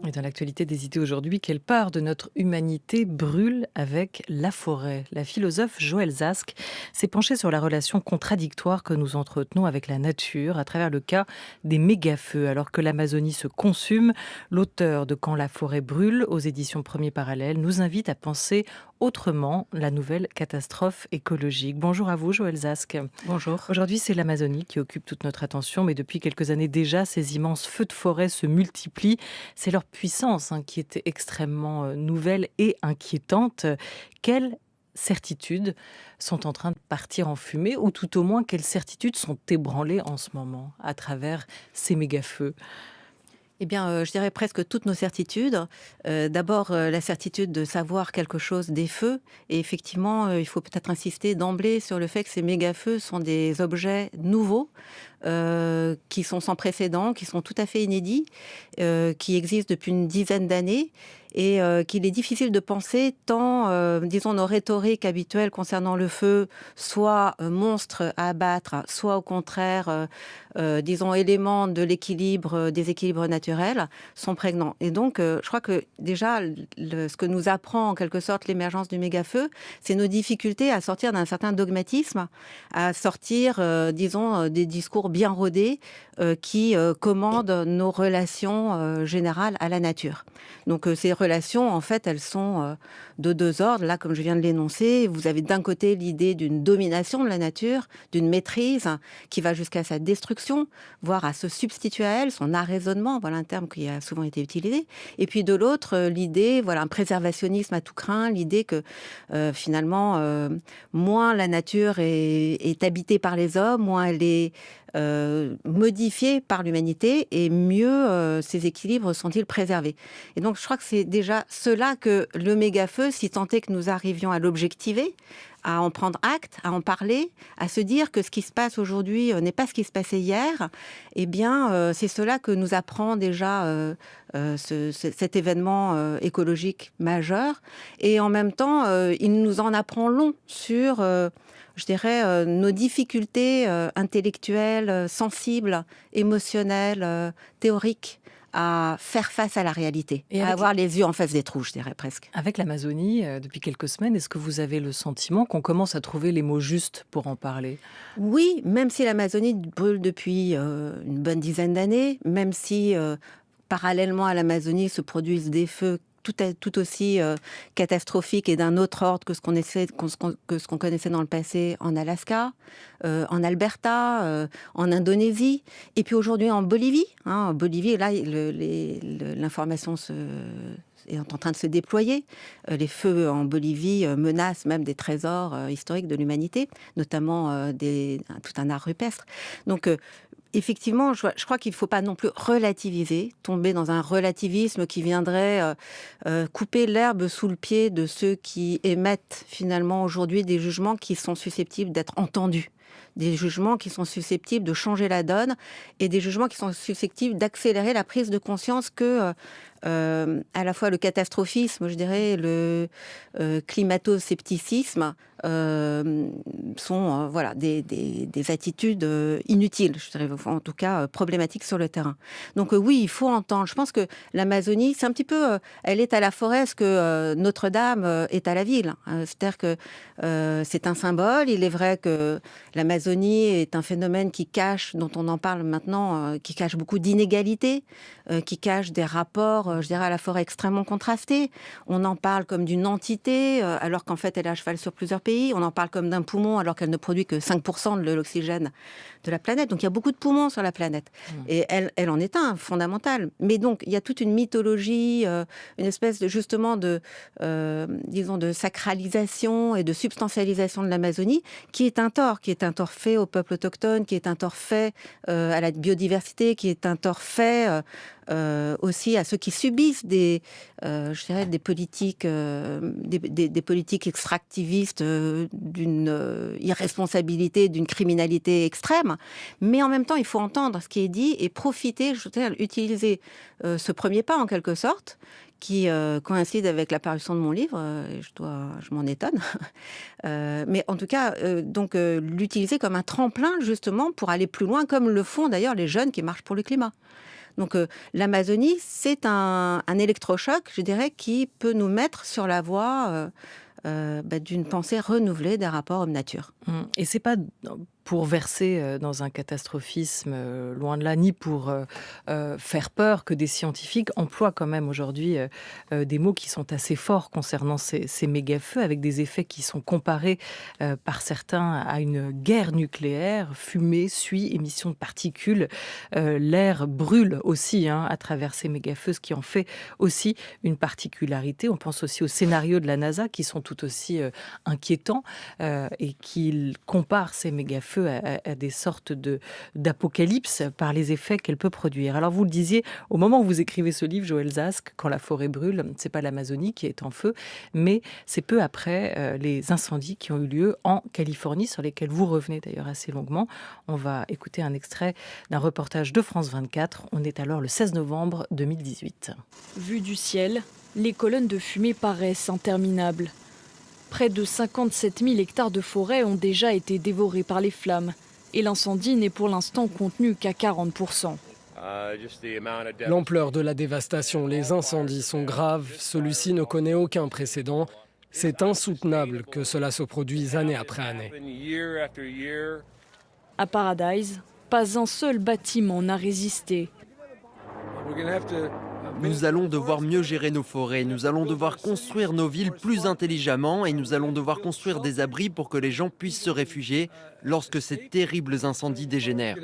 Et dans l'actualité des idées aujourd'hui, quelle part de notre humanité brûle avec la forêt? La philosophe Joëlle Zask s'est penchée sur la relation contradictoire que nous entretenons avec la nature à travers le cas des méga-feux. Alors que l'Amazonie se consume, l'auteur de Quand la forêt brûle, aux éditions Premier Parallèle, nous invite à penser autrement la nouvelle catastrophe écologique. Bonjour à vous, Joëlle Zask. Bonjour. Aujourd'hui, c'est l'Amazonie qui occupe toute notre attention, mais depuis quelques années déjà, ces immenses feux de forêt se multiplient. C'est leur puissance qui est extrêmement nouvelle et inquiétante. Quelles certitudes sont en train de partir en fumée, ou tout au moins quelles certitudes sont ébranlées en ce moment à travers ces méga-feux? Eh bien, je dirais presque toutes nos certitudes. D'abord, la certitude de savoir quelque chose des feux et effectivement, il faut peut-être insister d'emblée sur le fait que ces méga-feux sont des objets nouveaux, qui sont sans précédent, qui sont tout à fait inédits, qui existent depuis une dizaine d'années et qu'il est difficile de penser tant, disons, nos rhétoriques habituelles concernant le feu, soit monstre à abattre, soit au contraire, disons, éléments de l'équilibre, des équilibres naturels, sont prégnants. Et donc, je crois que déjà, ce que nous apprend en quelque sorte l'émergence du méga-feu, c'est nos difficultés à sortir d'un certain dogmatisme, à sortir, disons, des discours bien rodés qui commandent nos relations générales à la nature. Donc, ces relations, en fait, elles sont de deux ordres. Là, comme je viens de l'énoncer, vous avez d'un côté l'idée d'une domination de la nature, d'une maîtrise qui va jusqu'à sa destruction, voire à se substituer à elle, son arraisonnement, voilà un terme qui a souvent été utilisé. Et puis de l'autre, l'idée, voilà, un préservationnisme à tout crin, l'idée que finalement, moins la nature est habitée par les hommes, moins elle est modifiée par l'humanité, et mieux ces équilibres sont-ils préservés. Et donc je crois que c'est déjà cela que le méga-feu, si tant est que nous arrivions à l'objectiver, à en prendre acte, à en parler, à se dire que ce qui se passe aujourd'hui n'est pas ce qui se passait hier, eh bien, c'est cela que nous apprend déjà cet événement écologique majeur. Et en même temps, il nous en apprend long sur, je dirais, nos difficultés intellectuelles, sensibles, émotionnelles, théoriques, à faire face à la réalité, Et à avec, avoir les yeux en face des trous, je dirais presque. avec l'Amazonie, depuis quelques semaines, est-ce que vous avez le sentiment qu'on commence à trouver les mots justes pour en parler? Oui, même si l'Amazonie brûle depuis une bonne dizaine d'années, même si parallèlement à l'Amazonie se produisent des feux tout aussi catastrophiques et d'un autre ordre que ce qu'on connaissait dans le passé en Alaska, en Alberta, en Indonésie, et puis aujourd'hui en Bolivie. En Bolivie, là, l'information est en train de se déployer. Les feux en Bolivie menacent même des trésors historiques de l'humanité, notamment tout un art rupestre. Donc, effectivement, je crois qu'il ne faut pas non plus relativiser, tomber dans un relativisme qui viendrait couper l'herbe sous le pied de ceux qui émettent finalement aujourd'hui des jugements qui sont susceptibles d'être entendus, des jugements qui sont susceptibles de changer la donne et des jugements qui sont susceptibles d'accélérer la prise de conscience que à la fois le catastrophisme, je dirais, le climato-scepticisme sont voilà, des attitudes inutiles, je dirais, en tout cas problématiques sur le terrain. Donc oui, il faut entendre. Je pense que l'Amazonie, c'est un petit peu, elle est à la forêt ce que Notre-Dame est à la ville. C'est-à-dire que c'est un symbole. Il est vrai que l'Amazonie est un phénomène qui cache, dont on en parle maintenant, qui cache beaucoup d'inégalités, qui cache des rapports, je dirais, à la forêt extrêmement contrastés. On en parle comme d'une entité, alors qu'en fait, elle est à cheval sur plusieurs pays. On en parle comme d'un poumon, alors qu'elle ne produit que 5% de l'oxygène de la planète. Donc, il y a beaucoup de poumons sur la planète. Et elle en est un, fondamental. Mais donc, il y a toute une mythologie, une espèce de, justement, disons, de sacralisation et de substantialisation de l'Amazonie, qui est un tort fait au peuple autochtone, qui est un tort fait à la biodiversité, qui est un tort fait aussi à ceux qui subissent je dirais, des politiques, des politiques extractivistes, d'une irresponsabilité, d'une criminalité extrême. Mais en même temps, il faut entendre ce qui est dit et profiter, je veux dire, utiliser ce premier pas en quelque sorte, qui coïncide avec la parution de mon livre, et je m'en étonne. Mais en tout cas, l'utiliser comme un tremplin justement pour aller plus loin, comme le font d'ailleurs les jeunes qui marchent pour le climat. Donc l'Amazonie, c'est un électrochoc, je dirais, qui peut nous mettre sur la voie d'une pensée renouvelée des rapports homme-nature. Et c'est pas pour verser dans un catastrophisme, loin de là, ni pour faire peur que des scientifiques emploient quand même aujourd'hui des mots qui sont assez forts concernant ces méga-feux, avec des effets qui sont comparés par certains à une guerre nucléaire. Fumée, suie, émission de particules. L'air brûle aussi à travers ces méga-feux, ce qui en fait aussi une particularité. On pense aussi aux scénarios de la NASA qui sont tout aussi inquiétants et qui comparent ces méga-feux à des sortes d'apocalypse par les effets qu'elle peut produire. Alors vous le disiez, au moment où vous écrivez ce livre, Joël Zask, quand la forêt brûle, c'est pas l'Amazonie qui est en feu, mais c'est peu après les incendies qui ont eu lieu en Californie, sur lesquels vous revenez d'ailleurs assez longuement. On va écouter un extrait d'un reportage de France 24. On est alors le 16 novembre 2018. Vue du ciel, les colonnes de fumée paraissent interminables. Près de 57 000 hectares de forêt ont déjà été dévorés par les flammes et l'incendie n'est pour l'instant contenu qu'à 40%. L'ampleur de la dévastation, les incendies sont graves, celui-ci ne connaît aucun précédent. C'est insoutenable que cela se produise année après année. À Paradise, pas un seul bâtiment n'a résisté. Nous allons devoir mieux gérer nos forêts, nous allons devoir construire nos villes plus intelligemment et nous allons devoir construire des abris pour que les gens puissent se réfugier lorsque ces terribles incendies dégénèrent.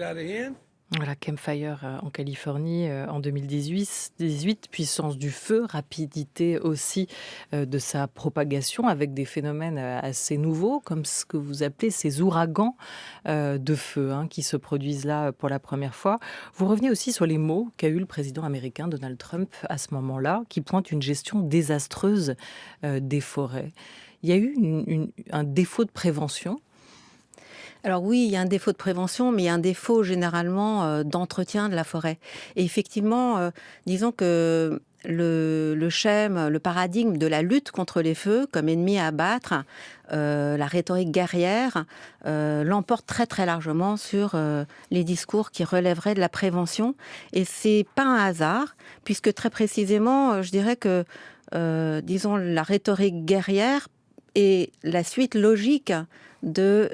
Voilà, Campfire en Californie en 2018, puissance du feu, rapidité aussi de sa propagation avec des phénomènes assez nouveaux, comme ce que vous appelez ces ouragans de feu qui se produisent là pour la première fois. Vous revenez aussi sur les mots qu'a eu le président américain Donald Trump à ce moment-là, qui pointe une gestion désastreuse des forêts. Il y a eu un défaut de prévention. Alors oui, il y a un défaut de prévention, mais il y a un défaut généralement d'entretien de la forêt. Et effectivement, disons que le schème, le paradigme de la lutte contre les feux comme ennemi à abattre, la rhétorique guerrière, l'emporte très très largement sur les discours qui relèveraient de la prévention. Et c'est pas un hasard, puisque très précisément, je dirais que, disons, la rhétorique guerrière est la suite logique de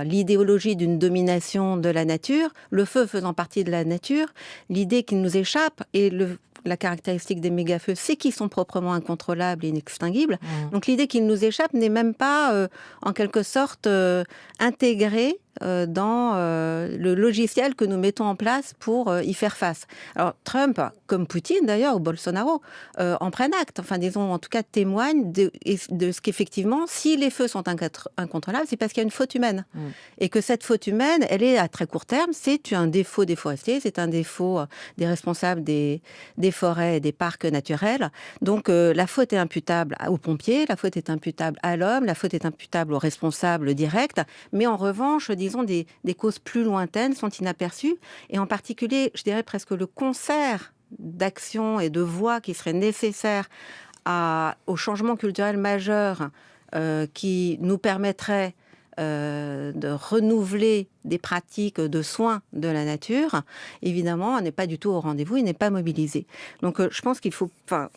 l'idéologie d'une domination de la nature, le feu faisant partie de la nature, l'idée qu'il nous échappe et la caractéristique des méga-feux, c'est qu'ils sont proprement incontrôlables et inextinguibles. Donc l'idée qu'il nous échappe n'est même pas, en quelque sorte, intégrée dans le logiciel que nous mettons en place pour y faire face. Alors Trump, comme Poutine d'ailleurs, ou Bolsonaro, en prennent acte, enfin disons en tout cas témoignent de ce qu'effectivement, si les feux sont incontrôlables, c'est parce qu'il y a une faute humaine. Et que cette faute humaine, elle est à très court terme, c'est un défaut des forestiers, c'est un défaut des responsables des forêts et des parcs naturels. Donc la faute est imputable aux pompiers, la faute est imputable à l'homme, la faute est imputable aux responsables directs, mais en revanche, disons, des causes plus lointaines sont inaperçues, et en particulier, je dirais presque le concert d'actions et de voies qui seraient nécessaires au changement culturel majeur qui nous permettrait de renouveler des pratiques de soins de la nature, évidemment, n'est pas du tout au rendez-vous, il n'est pas mobilisé. Donc je pense qu'il faut,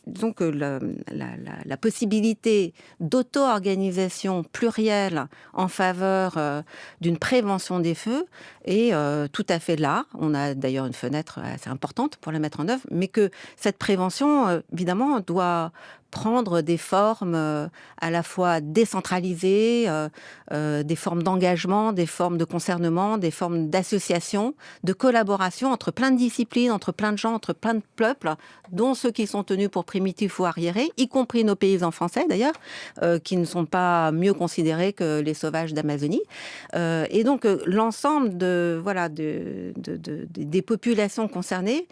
disons que la possibilité d'auto-organisation plurielle en faveur d'une prévention des feux est tout à fait là. On a d'ailleurs une fenêtre assez importante pour la mettre en œuvre, mais que cette prévention, évidemment, doit prendre des formes à la fois décentralisées, des formes d'engagement, des formes de concernement, des formes d'association, de collaboration entre plein de disciplines, entre plein de gens, entre plein de peuples, dont ceux qui sont tenus pour primitifs ou arriérés, y compris nos paysans français d'ailleurs, qui ne sont pas mieux considérés que les sauvages d'Amazonie. Et donc l'ensemble des populations concernées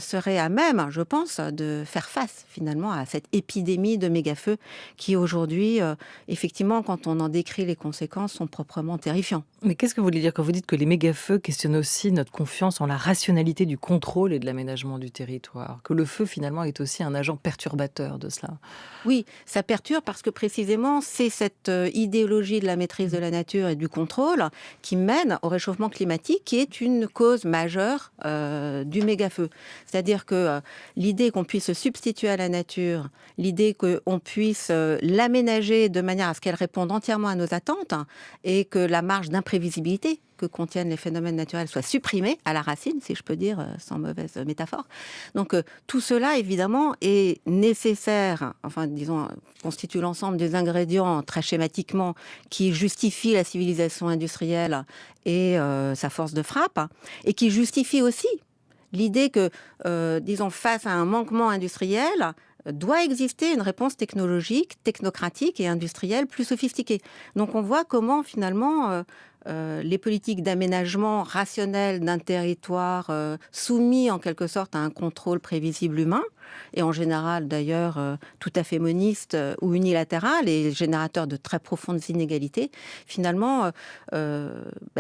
serait à même, je pense, de faire face finalement à cette épidémie de méga-feux qui aujourd'hui, effectivement, quand on en décrit les conséquences, sont proprement terrifiants. Mais qu'est-ce que vous voulez dire quand vous dites que les méga-feux questionnent aussi notre confiance en la rationalité du contrôle et de l'aménagement du territoire? Que le feu, finalement, est aussi un agent perturbateur de cela? Oui, ça perturbe parce que précisément, c'est cette idéologie de la maîtrise de la nature et du contrôle qui mène au réchauffement climatique, qui est une cause majeure du méga-feu. C'est-à-dire que l'idée qu'on puisse se substituer à la nature, l'idée qu'on puisse l'aménager de manière à ce qu'elle réponde entièrement à nos attentes et que la marge d'imprévisibilité que contiennent les phénomènes naturels soit supprimée à la racine, si je peux dire, sans mauvaise métaphore. Donc tout cela, évidemment, est nécessaire, enfin disons, constitue l'ensemble des ingrédients, très schématiquement, qui justifient la civilisation industrielle et sa force de frappe, et qui justifie aussi l'idée que, disons, face à un manquement industriel, doit exister une réponse technologique, technocratique et industrielle plus sophistiquée. Donc on voit comment finalement les politiques d'aménagement rationnel d'un territoire soumis en quelque sorte à un contrôle prévisible humain, et en général d'ailleurs tout à fait moniste ou unilatéral et générateur de très profondes inégalités, finalement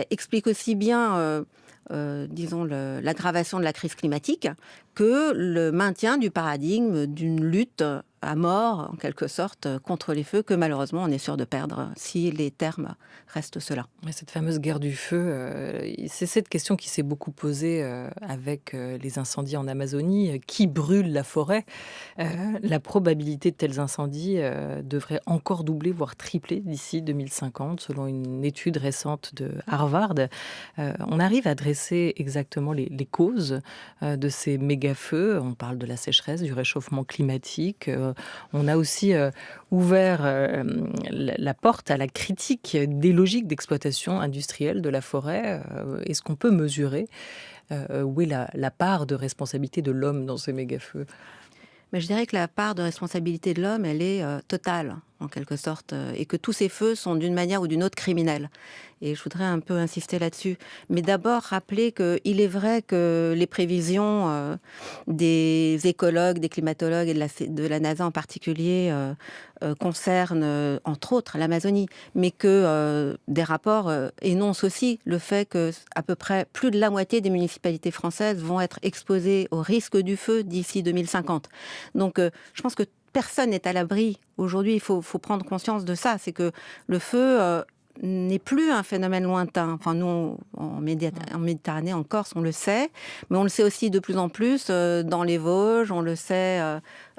explique aussi bien disons, l'aggravation de la crise climatique que le maintien du paradigme d'une lutte à mort, en quelque sorte, contre les feux, que malheureusement on est sûr de perdre si les termes restent ceux-là. Et cette fameuse guerre du feu, c'est cette question qui s'est beaucoup posée avec les incendies en Amazonie. Qui brûle la forêt? La probabilité de tels incendies devrait encore doubler, voire tripler d'ici 2050, selon une étude récente de Harvard. On arrive à dresser exactement les causes de ces méga-feux. On parle de la sécheresse, du réchauffement climatique. On a aussi ouvert la porte à la critique des logiques d'exploitation industrielle de la forêt. Est-ce qu'on peut mesurer où est la part de responsabilité de l'homme dans ces méga-feux? Mais je dirais que la part de responsabilité de l'homme, elle est totale, en quelque sorte, et que tous ces feux sont d'une manière ou d'une autre criminels. Et je voudrais un peu insister là-dessus. Mais d'abord, rappeler qu'il est vrai que les prévisions des écologues, des climatologues et de la NASA en particulier concernent, entre autres, l'Amazonie. Mais que des rapports énoncent aussi le fait que à peu près plus de la moitié des municipalités françaises vont être exposées au risque du feu d'ici 2050. Donc, je pense que personne n'est à l'abri. Aujourd'hui, il faut prendre conscience de ça. C'est que le feu n'est plus un phénomène lointain. Enfin, nous, en Méditerranée, en Corse, on le sait, mais on le sait aussi de plus en plus dans les Vosges, on le sait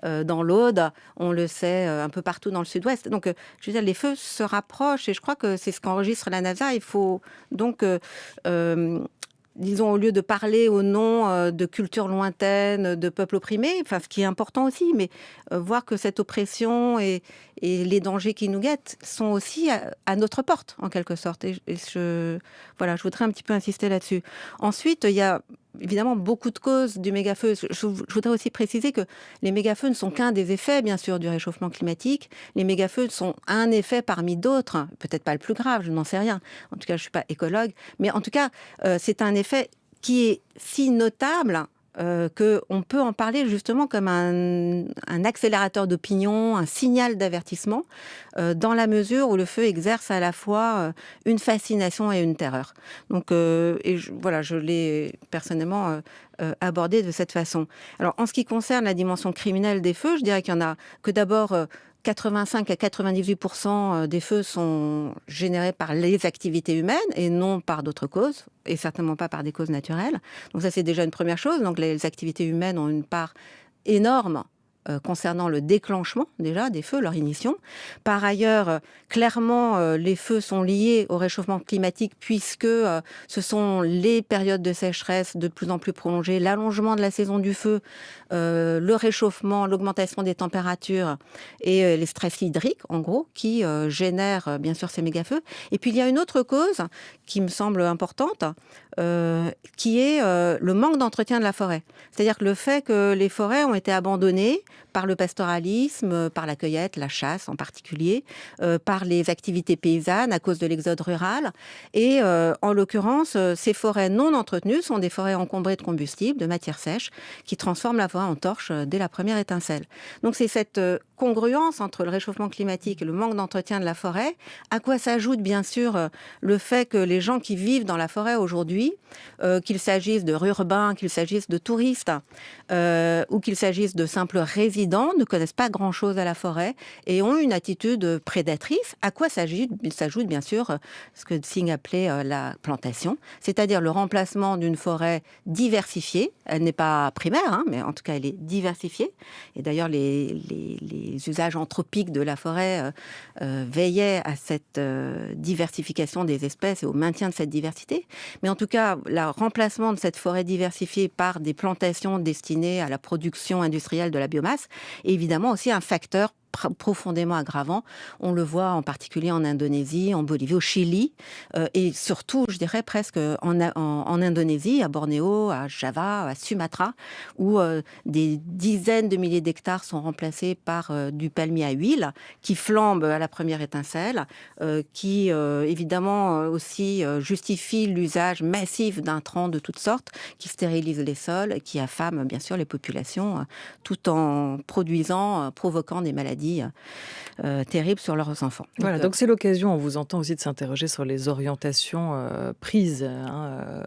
dans l'Aude, on le sait un peu partout dans le sud-ouest. Donc, je veux dire, les feux se rapprochent et je crois que c'est ce qu'enregistre la NASA. Il faut donc... disons, au lieu de parler au nom de cultures lointaines, de peuples opprimés, enfin, ce qui est important aussi, mais voir que cette oppression et les dangers qui nous guettent sont aussi à notre porte, en quelque sorte. Et je voudrais un petit peu insister là-dessus. Ensuite, il y a évidemment beaucoup de causes du méga-feu. Je voudrais aussi préciser que les méga-feux ne sont qu'un des effets, bien sûr, du réchauffement climatique. Les méga-feux sont un effet parmi d'autres, peut-être pas le plus grave, je n'en sais rien. En tout cas, je ne suis pas écologue. Mais en tout cas, c'est un effet qui est si notable qu'on peut en parler justement comme un accélérateur d'opinion, un signal d'avertissement, dans la mesure où le feu exerce à la fois une fascination et une terreur. Donc, je l'ai personnellement abordé de cette façon. Alors, en ce qui concerne la dimension criminelle des feux, je dirais qu'il y en a que d'abord... 85 à 98% des feux sont générés par les activités humaines et non par d'autres causes, et certainement pas par des causes naturelles. Donc ça, c'est déjà une première chose. Donc les activités humaines ont une part énorme concernant le déclenchement déjà des feux, leur ignition. Par ailleurs, clairement, les feux sont liés au réchauffement climatique puisque ce sont les périodes de sécheresse de plus en plus prolongées, l'allongement de la saison du feu, le réchauffement, l'augmentation des températures et les stress hydriques, en gros, qui génèrent bien sûr ces méga-feux. Et puis il y a une autre cause qui me semble importante, qui est le manque d'entretien de la forêt. C'est-à-dire que le fait que les forêts ont été abandonnées par le pastoralisme, par la cueillette, la chasse en particulier, par les activités paysannes à cause de l'exode rural. Et en l'occurrence, ces forêts non entretenues sont des forêts encombrées de combustible, de matières sèches, qui transforment la forêt en torche dès la première étincelle. Donc c'est cette incongruence entre le réchauffement climatique et le manque d'entretien de la forêt, à quoi s'ajoute bien sûr le fait que les gens qui vivent dans la forêt aujourd'hui, qu'il s'agisse de urbains, qu'il s'agisse de touristes, ou qu'il s'agisse de simples résidents, ne connaissent pas grand-chose à la forêt et ont une attitude prédatrice. À quoi il s'ajoute bien sûr ce que Singh appelait la plantation, c'est-à-dire le remplacement d'une forêt diversifiée. Elle n'est pas primaire, hein, mais en tout cas elle est diversifiée. Et d'ailleurs les usages anthropiques de la forêt veillaient à cette diversification des espèces et au maintien de cette diversité. Mais en tout cas, le remplacement de cette forêt diversifiée par des plantations destinées à la production industrielle de la biomasse est évidemment aussi un facteur profondément aggravant. On le voit en particulier en Indonésie, en Bolivie, au Chili, et surtout, je dirais presque en Indonésie, à Bornéo, à Java, à Sumatra, où des dizaines de milliers d'hectares sont remplacés par du palmier à huile, qui flambe à la première étincelle, qui évidemment aussi justifie l'usage massif d'intrants de toutes sortes, qui stérilisent les sols, qui affament bien sûr les populations, tout en provoquant des maladies terribles sur leurs enfants. Voilà, donc c'est l'occasion, on vous entend aussi de s'interroger sur les orientations prises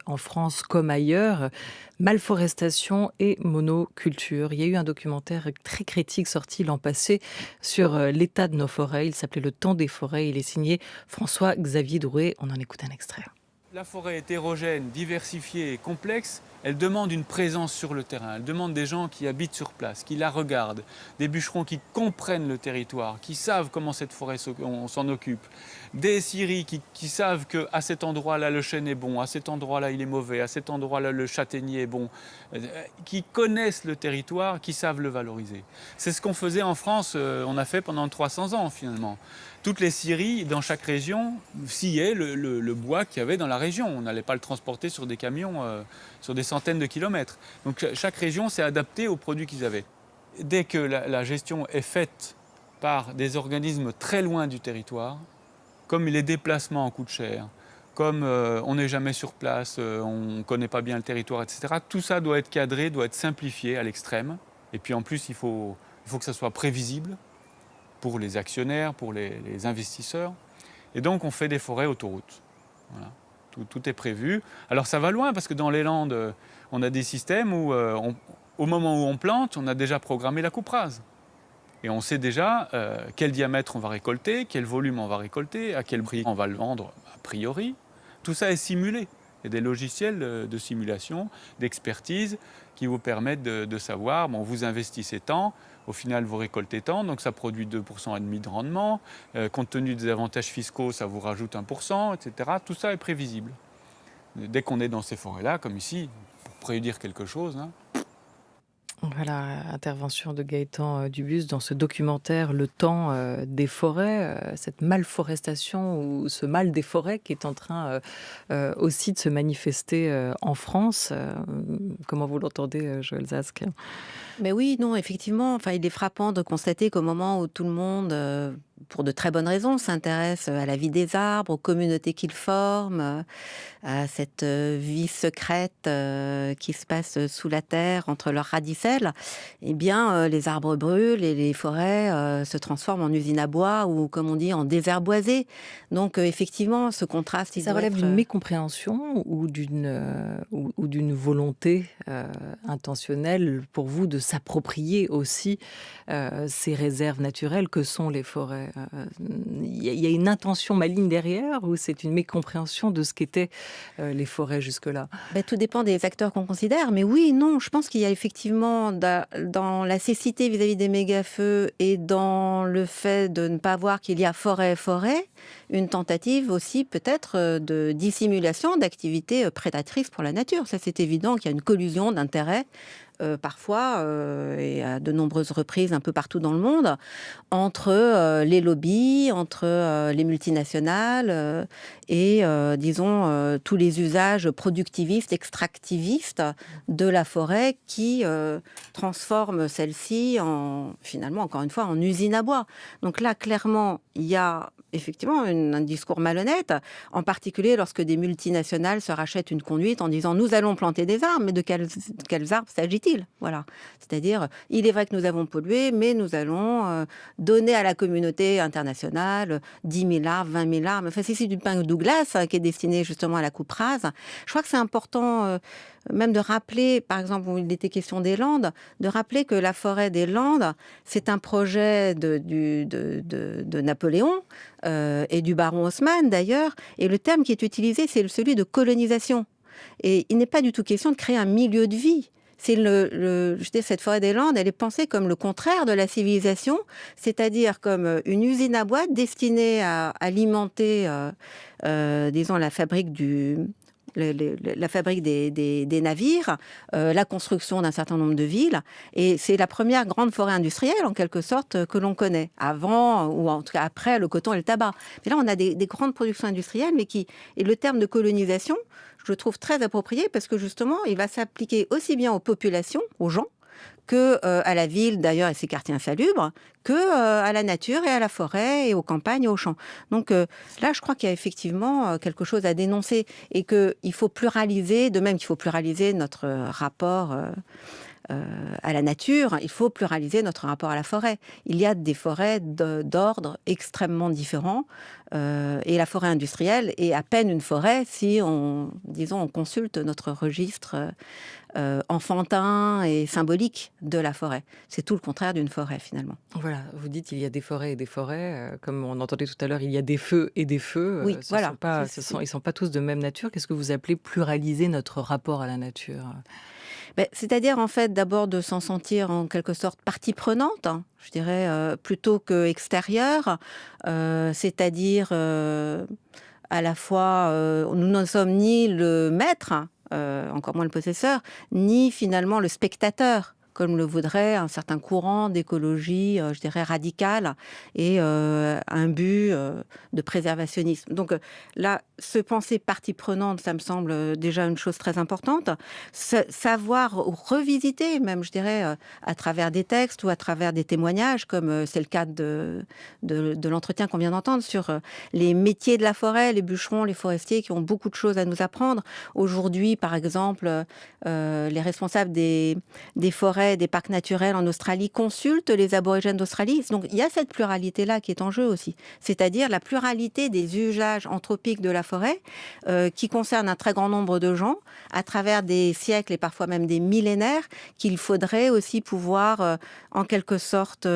en France comme ailleurs, malforestation et monoculture. Il y a eu un documentaire très critique sorti l'an passé sur l'état de nos forêts. Il s'appelait Le Temps des forêts. Il est signé François-Xavier Drouet. On en écoute un extrait. La forêt hétérogène, diversifiée et complexe, elle demande une présence sur le terrain, elle demande des gens qui habitent sur place, qui la regardent, des bûcherons qui comprennent le territoire, qui savent comment cette forêt on s'en occupe, des scieries qui savent qu'à cet endroit-là le chêne est bon, à cet endroit-là il est mauvais, à cet endroit-là le châtaignier est bon, qui connaissent le territoire, qui savent le valoriser. C'est ce qu'on faisait en France, on a fait pendant 300 ans finalement. Toutes les scieries, dans chaque région, sciaient le bois qu'il y avait dans la région. On n'allait pas le transporter sur des camions sur des centaines de kilomètres. Donc chaque région s'est adaptée aux produits qu'ils avaient. Dès que la gestion est faite par des organismes très loin du territoire, comme les déplacements coûtent cher, comme on n'est jamais sur place, on ne connaît pas bien le territoire, etc., tout ça doit être cadré, doit être simplifié à l'extrême. Et puis en plus, il faut que ça soit prévisible pour les actionnaires, pour les investisseurs. Et donc, on fait des forêts autoroutes. Voilà. Tout est prévu. Alors, ça va loin, parce que dans les Landes, on a des systèmes où, au moment où on plante, on a déjà programmé la coupe rase. Et on sait déjà quel diamètre on va récolter, quel volume on va récolter, à quel prix on va le vendre, a priori. Tout ça est simulé. Il y a des logiciels de simulation, d'expertise, qui vous permettent de savoir, bon, vous investissez tant, au final vous récoltez tant, donc ça produit 2,5% de rendement, compte tenu des avantages fiscaux, ça vous rajoute 1%, etc. Tout ça est prévisible. Dès qu'on est dans ces forêts-là, comme ici, pour prédire quelque chose, hein. Voilà, intervention de Gaëtan Dubusse dans ce documentaire Le Temps des forêts, cette malforestation ou ce mal des forêts qui est en train aussi de se manifester en France. Comment vous l'entendez, Joël Zask? Mais oui, non, effectivement, enfin, il est frappant de constater qu'au moment où tout le monde, pour de très bonnes raisons, s'intéresse à la vie des arbres, aux communautés qu'ils forment, à cette vie secrète qui se passe sous la terre, entre leurs radicelles, eh bien, les arbres brûlent et les forêts se transforment en usines à bois ou, comme on dit, en déserts boisés. Donc, effectivement, ce contraste... Ça relève d'une mécompréhension ou d'une volonté intentionnelle pour vous de s'approprier aussi ces réserves naturelles que sont les forêts? Il y a une intention maligne derrière ou c'est une mécompréhension de ce qu'étaient les forêts jusque-là? Tout dépend des acteurs qu'on considère, mais oui, non, je pense qu'il y a effectivement dans la cécité vis-à-vis des méga-feux et dans le fait de ne pas voir qu'il y a forêt, une tentative aussi peut-être de dissimulation d'activités prédatrices pour la nature. Ça, c'est évident qu'il y a une collusion d'intérêts parfois, et à de nombreuses reprises un peu partout dans le monde, entre les lobbies, entre les multinationales et, disons, tous les usages productivistes, extractivistes de la forêt qui transforment celle-ci finalement, encore une fois, en usine à bois. Donc là, clairement, il y a effectivement un discours malhonnête, en particulier lorsque des multinationales se rachètent une conduite en disant nous allons planter des arbres, mais de quels arbres s'agit-il? Voilà. C'est-à-dire, il est vrai que nous avons pollué, mais nous allons donner à la communauté internationale 10 000 arbres, 20 000 arbres. Enfin, c'est du pin Douglas qui est destiné justement à la coupe rase. Je crois que c'est important même de rappeler, par exemple, où il était question des Landes, de rappeler que la forêt des Landes, c'est un projet de Napoléon et du baron Haussmann d'ailleurs, et le terme qui est utilisé, c'est celui de colonisation. Et il n'est pas du tout question de créer un milieu de vie. C'est cette forêt des Landes, elle est pensée comme le contraire de la civilisation, c'est-à-dire comme une usine à bois destinée à alimenter, disons, la fabrique la fabrique des navires, la construction d'un certain nombre de villes. Et c'est la première grande forêt industrielle, en quelque sorte, que l'on connaît. Avant, ou en tout cas après, le coton et le tabac. Mais là, on a des grandes productions industrielles, et le terme de colonisation, je le trouve très approprié, parce que justement, il va s'appliquer aussi bien aux populations, aux gens, que à la ville, d'ailleurs, et ses quartiers insalubres, que à la nature et à la forêt, et aux campagnes et aux champs. Donc là, je crois qu'il y a effectivement quelque chose à dénoncer, et qu'il faut pluraliser, de même qu'il faut pluraliser notre rapport à la nature, il faut pluraliser notre rapport à la forêt. Il y a des forêts d'ordre extrêmement différents, et la forêt industrielle est à peine une forêt si on consulte notre registre enfantin et symbolique de la forêt. C'est tout le contraire d'une forêt, finalement. Voilà, vous dites il y a des forêts et des forêts. Comme on entendait tout à l'heure, il y a des feux et des feux. Oui, Ils voilà. ne sont pas tous de même nature. Qu'est-ce que vous appelez pluraliser notre rapport à la nature? C'est-à-dire, en fait, d'abord de s'en sentir en quelque sorte partie prenante, hein, je dirais, plutôt que extérieure. C'est-à-dire, à la fois, nous ne sommes ni le maître, encore moins le possesseur, ni finalement le spectateur, comme le voudrait un certain courant d'écologie, je dirais, radicale, et un but de préservationnisme. Donc là, se penser partie prenante, ça me semble déjà une chose très importante. Savoir revisiter, même, je dirais, à travers des textes ou à travers des témoignages, comme c'est le cas de l'entretien qu'on vient d'entendre sur les métiers de la forêt, les bûcherons, les forestiers, qui ont beaucoup de choses à nous apprendre. Aujourd'hui, par exemple, les responsables des forêts, des parcs naturels en Australie consultent les aborigènes d'Australie. Donc il y a cette pluralité-là qui est en jeu aussi. C'est-à-dire la pluralité des usages anthropiques de la forêt qui concerne un très grand nombre de gens à travers des siècles et parfois même des millénaires, qu'il faudrait aussi pouvoir en quelque sorte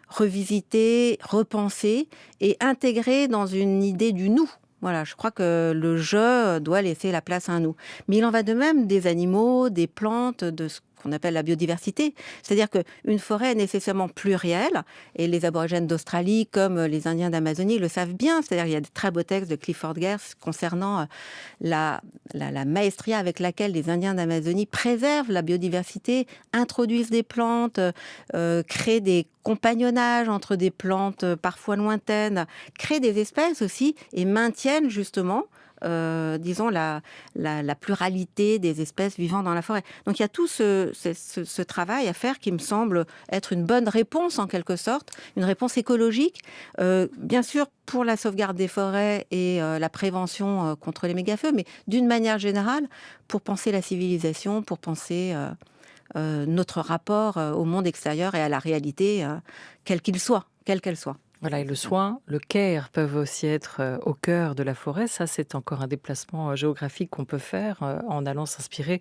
revisiter, repenser et intégrer dans une idée du nous. Voilà, je crois que le je doit laisser la place à un nous. Mais il en va de même des animaux, des plantes, de ce qu'on appelle la biodiversité. C'est-à-dire qu'une forêt est nécessairement plurielle, et les aborigènes d'Australie, comme les Indiens d'Amazonie, le savent bien. C'est-à-dire qu'il y a de très beaux textes de Clifford Geertz concernant la maestria avec laquelle les Indiens d'Amazonie préservent la biodiversité, introduisent des plantes, créent des compagnonnages entre des plantes parfois lointaines, créent des espèces aussi, et maintiennent justement disons, la pluralité des espèces vivant dans la forêt. Donc il y a tout ce travail à faire qui me semble être une bonne réponse, en quelque sorte, une réponse écologique, bien sûr pour la sauvegarde des forêts et la prévention contre les méga-feux, mais d'une manière générale, pour penser la civilisation, pour penser notre rapport au monde extérieur et à la réalité, quelle qu'elle soit. Voilà, et le soin, le care peuvent aussi être au cœur de la forêt. Ça, c'est encore un déplacement géographique qu'on peut faire en allant s'inspirer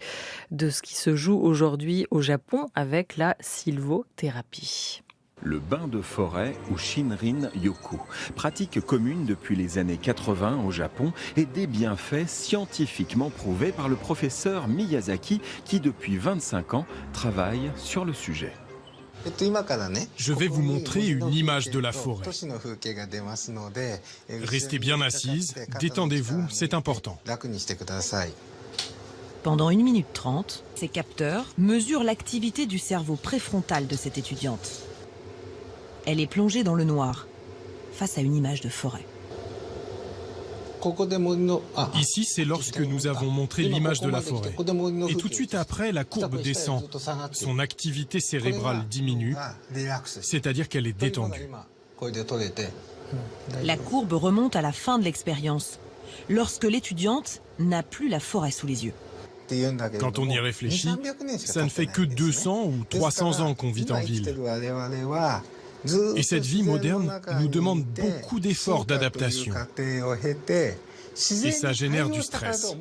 de ce qui se joue aujourd'hui au Japon avec la sylvothérapie. Le bain de forêt ou Shinrin-yoku, pratique commune depuis les années 80 au Japon et des bienfaits scientifiquement prouvés par le professeur Miyazaki qui depuis 25 ans travaille sur le sujet. Je vais vous montrer une image de la forêt. Restez bien assise, détendez-vous, c'est important. Pendant 1 minute 30, ces capteurs mesurent l'activité du cerveau préfrontal de cette étudiante. Elle est plongée dans le noir, face à une image de forêt. Ici, c'est lorsque nous avons montré l'image de la forêt. Et tout de suite après, la courbe descend. Son activité cérébrale diminue, c'est-à-dire qu'elle est détendue. La courbe remonte à la fin de l'expérience, lorsque l'étudiante n'a plus la forêt sous les yeux. Quand on y réfléchit, ça ne fait que 200 ou 300 ans qu'on vit en ville. Et cette vie moderne nous demande beaucoup d'efforts d'adaptation. Et ça génère du stress.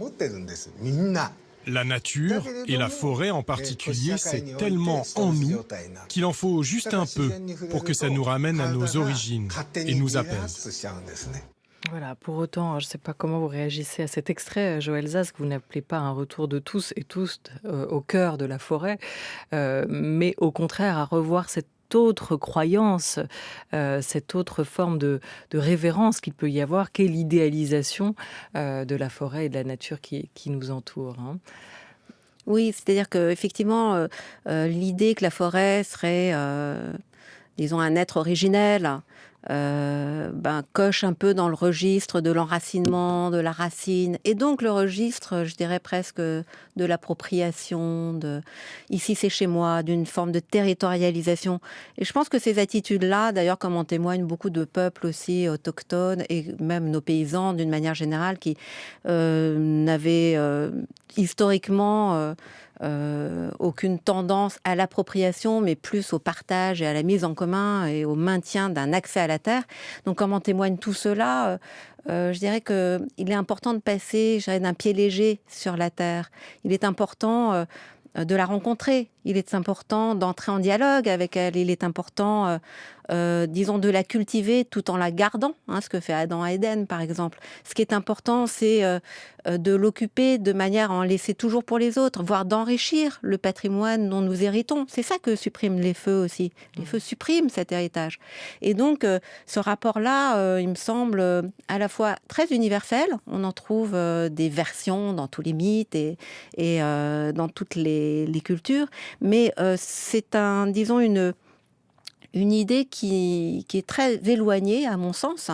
La nature, et la forêt en particulier, c'est tellement en nous qu'il en faut juste un peu pour que ça nous ramène à nos origines et nous apaise. Voilà, pour autant, je ne sais pas comment vous réagissez à cet extrait, Joël Zask, vous n'appelez pas un retour de tous et tous au cœur de la forêt, mais au contraire à revoir cette autre croyance, cette autre forme de révérence qu'il peut y avoir, qu'est l'idéalisation de la forêt et de la nature qui nous entoure. Hein. Oui, c'est-à-dire qu'effectivement, l'idée que la forêt serait, disons, un être originel, coche un peu dans le registre de l'enracinement, de la racine, et donc le registre, je dirais presque, de l'appropriation, de ici c'est chez moi, d'une forme de territorialisation. Et je pense que ces attitudes-là, d'ailleurs, comme en témoignent beaucoup de peuples aussi autochtones, et même nos paysans d'une manière générale, qui n'avaient historiquement aucune tendance à l'appropriation, mais plus au partage et à la mise en commun et au maintien d'un accès à la terre. Donc, comme en témoigne tout cela, je dirais qu'il est important de passer, d'un pied léger sur la terre. Il est important de la rencontrer. Il est important d'entrer en dialogue avec elle. Il est important, disons, de la cultiver tout en la gardant, hein, ce que fait Adam à Éden, par exemple. Ce qui est important, c'est de l'occuper de manière à en laisser toujours pour les autres, voire d'enrichir le patrimoine dont nous héritons. C'est ça que suppriment les feux aussi. Les feux suppriment cet héritage. Et donc, ce rapport-là, il me semble à la fois très universel. On en trouve des versions dans tous les mythes et dans toutes les cultures. Mais c'est disons, une idée qui est très éloignée, à mon sens,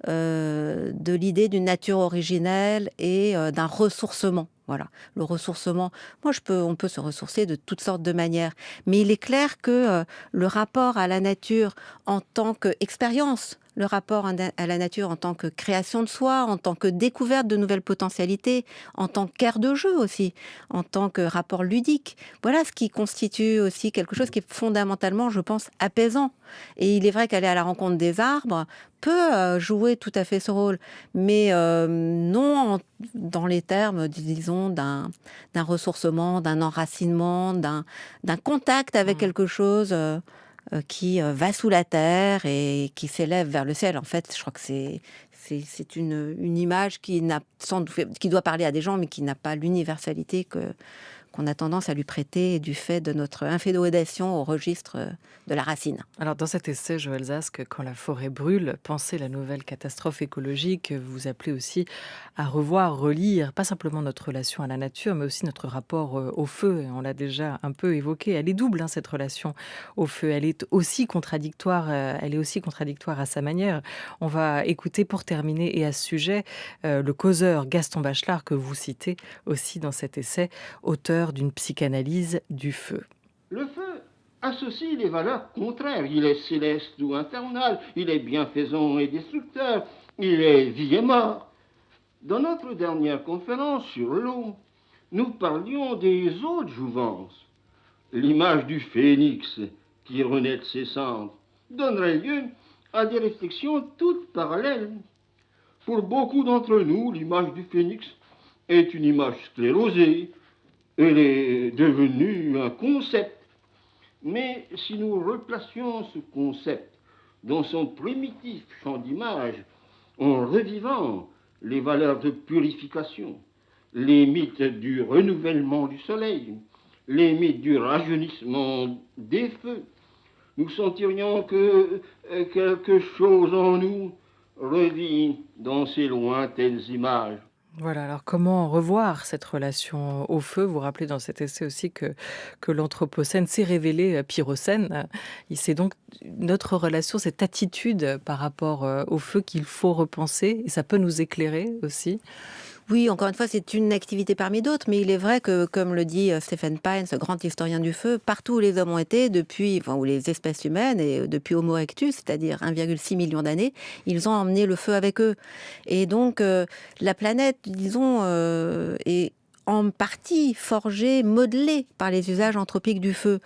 de l'idée d'une nature originelle et d'un ressourcement. Voilà, le ressourcement. On peut se ressourcer de toutes sortes de manières. Mais il est clair que le rapport à la nature en tant qu'expérience, le rapport à la nature en tant que création de soi, en tant que découverte de nouvelles potentialités, en tant qu'aire de jeu aussi, en tant que rapport ludique. Voilà ce qui constitue aussi quelque chose qui est fondamentalement, je pense, apaisant. Et il est vrai qu'aller à la rencontre des arbres peut jouer tout à fait ce rôle, mais non dans les termes, disons, d'un ressourcement, d'un enracinement, d'un contact avec quelque chose qui va sous la terre et qui s'élève vers le ciel. En fait, je crois que c'est une image qui doit parler à des gens, mais qui n'a pas l'universalité qu'on a tendance à lui prêter du fait de notre inféodation au registre de la racine. Alors, dans cet essai, Joël Zask, quand la forêt brûle, pensez la nouvelle catastrophe écologique, vous appelez aussi à revoir, relire, pas simplement notre relation à la nature, mais aussi notre rapport au feu. Et on l'a déjà un peu évoqué. Elle est double, hein, cette relation au feu. Elle est aussi contradictoire à sa manière. On va écouter, pour terminer, et à ce sujet, le causeur Gaston Bachelard, que vous citez aussi dans cet essai, auteur d'une psychanalyse du feu. Le feu associe les valeurs contraires. Il est céleste ou infernal, il est bienfaisant et destructeur, il est vie et mort. Dans notre dernière conférence sur l'eau, nous parlions des eaux de jouvence. L'image du phénix qui renaît de ses cendres donnerait lieu à des réflexions toutes parallèles. Pour beaucoup d'entre nous, l'image du phénix est une image sclérosée. Elle est devenue un concept. Mais si nous replacions ce concept dans son primitif champ d'image, en revivant les valeurs de purification, les mythes du renouvellement du soleil, les mythes du rajeunissement des feux, nous sentirions que quelque chose en nous revit dans ces lointaines images. Voilà, alors comment revoir cette relation au feu? Vous rappelez dans cet essai aussi que l'Anthropocène s'est révélé Pyrocène. C'est donc notre relation, cette attitude par rapport au feu qu'il faut repenser, et ça peut nous éclairer aussi. Oui, encore une fois, c'est une activité parmi d'autres, mais il est vrai que, comme le dit Stephen Pine, ce grand historien du feu, partout où les hommes ont été, où les espèces humaines, et depuis Homo erectus, c'est-à-dire 1,6 million d'années, ils ont emmené le feu avec eux. Et donc, la planète, disons, est en partie forgée, modelée par les usages anthropiques du feu.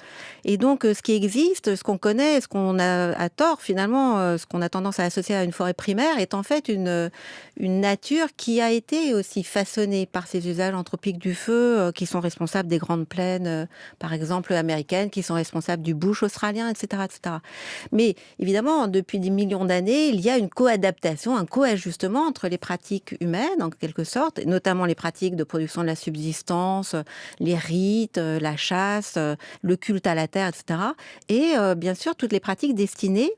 Et donc, ce qui existe, ce qu'on connaît, ce qu'on a à tort, finalement, ce qu'on a tendance à associer à une forêt primaire, est en fait une nature qui a été aussi façonnée par ces usages anthropiques du feu, qui sont responsables des grandes plaines, par exemple, américaines, qui sont responsables du bush australien, etc., etc. Mais évidemment, depuis des millions d'années, il y a une coadaptation, un coajustement entre les pratiques humaines, en quelque sorte, et notamment les pratiques de production de la subsistance, les rites, la chasse, le culte à la terre, etc. Et bien sûr, toutes les pratiques destinées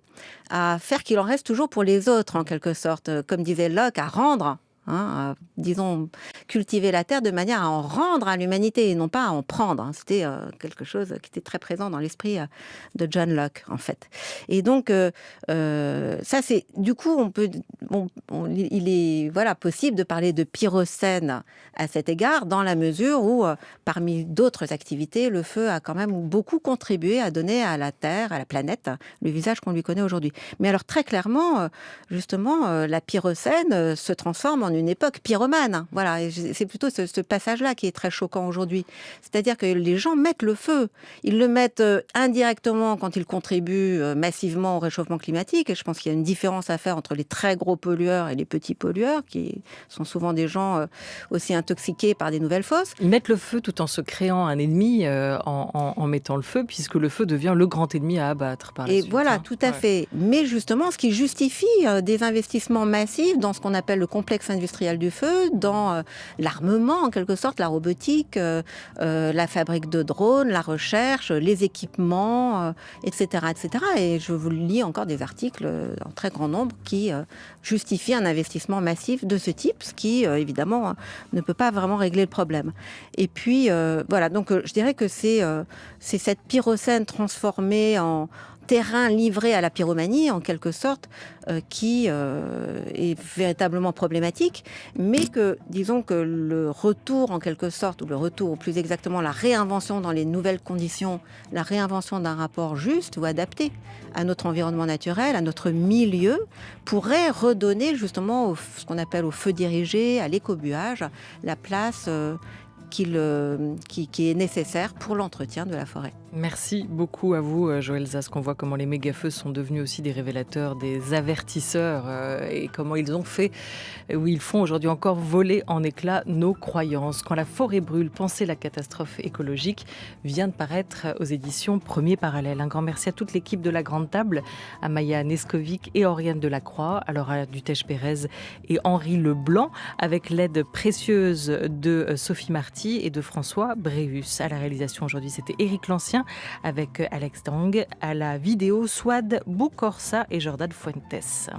à faire qu'il en reste toujours pour les autres, en quelque sorte. Comme disait Locke, à rendre, disons, cultiver la terre de manière à en rendre à l'humanité et non pas à en prendre. C'était quelque chose qui était très présent dans l'esprit de John Locke, en fait. Et donc, ça, c'est... Du coup, il est possible de parler de pyrocène à cet égard, dans la mesure où, parmi d'autres activités, le feu a quand même beaucoup contribué à donner à la Terre, à la planète, le visage qu'on lui connaît aujourd'hui. Mais alors, très clairement, justement, la pyrocène se transforme en une époque pyromane. Voilà, et c'est plutôt ce passage-là qui est très choquant aujourd'hui. C'est-à-dire que les gens mettent le feu. Ils le mettent indirectement quand ils contribuent massivement au réchauffement climatique. Et je pense qu'il y a une différence à faire entre les très gros pollueurs et les petits pollueurs, qui sont souvent des gens aussi intoxiqués par des nouvelles fosses. Ils mettent le feu tout en se créant un ennemi en mettant le feu, puisque le feu devient le grand ennemi à abattre par la suite. Et voilà, tout à fait. Mais justement, ce qui justifie des investissements massifs dans ce qu'on appelle le complexe industriel du feu, dans l'armement, en quelque sorte, la robotique, la fabrique de drones, la recherche, les équipements, etc., etc. Et je vous lis encore des articles en très grand nombre qui justifient un investissement massif de ce type, ce qui, évidemment, ne peut pas vraiment régler le problème. Et puis, voilà, donc je dirais que c'est cette pyrocène transformée en terrain livré à la pyromanie, en quelque sorte, qui est véritablement problématique, mais que, disons que le retour, en quelque sorte, ou plus exactement la réinvention dans les nouvelles conditions, la réinvention d'un rapport juste ou adapté à notre environnement naturel, à notre milieu, pourrait redonner justement ce qu'on appelle au feu dirigé, à l'écobuage, la place qui est nécessaire pour l'entretien de la forêt. Merci beaucoup à vous, Joël Zask. On voit comment les méga-feux sont devenus aussi des révélateurs, des avertisseurs, et comment ils ont fait, ou ils font aujourd'hui encore voler en éclats nos croyances. Quand la forêt brûle, pensez la catastrophe écologique, vient de paraître aux éditions Premier Parallèle. Un grand merci à toute l'équipe de La Grande Table, à Maya Neskovic et Oriane Delacroix, à Laura Dutèche-Pérez et Henri Leblanc, avec l'aide précieuse de Sophie Marty et de François Bréhus. À la réalisation aujourd'hui, c'était Éric Lancien avec Alex Dang, à la vidéo Swad Boukorsa et Jordan Fuentes.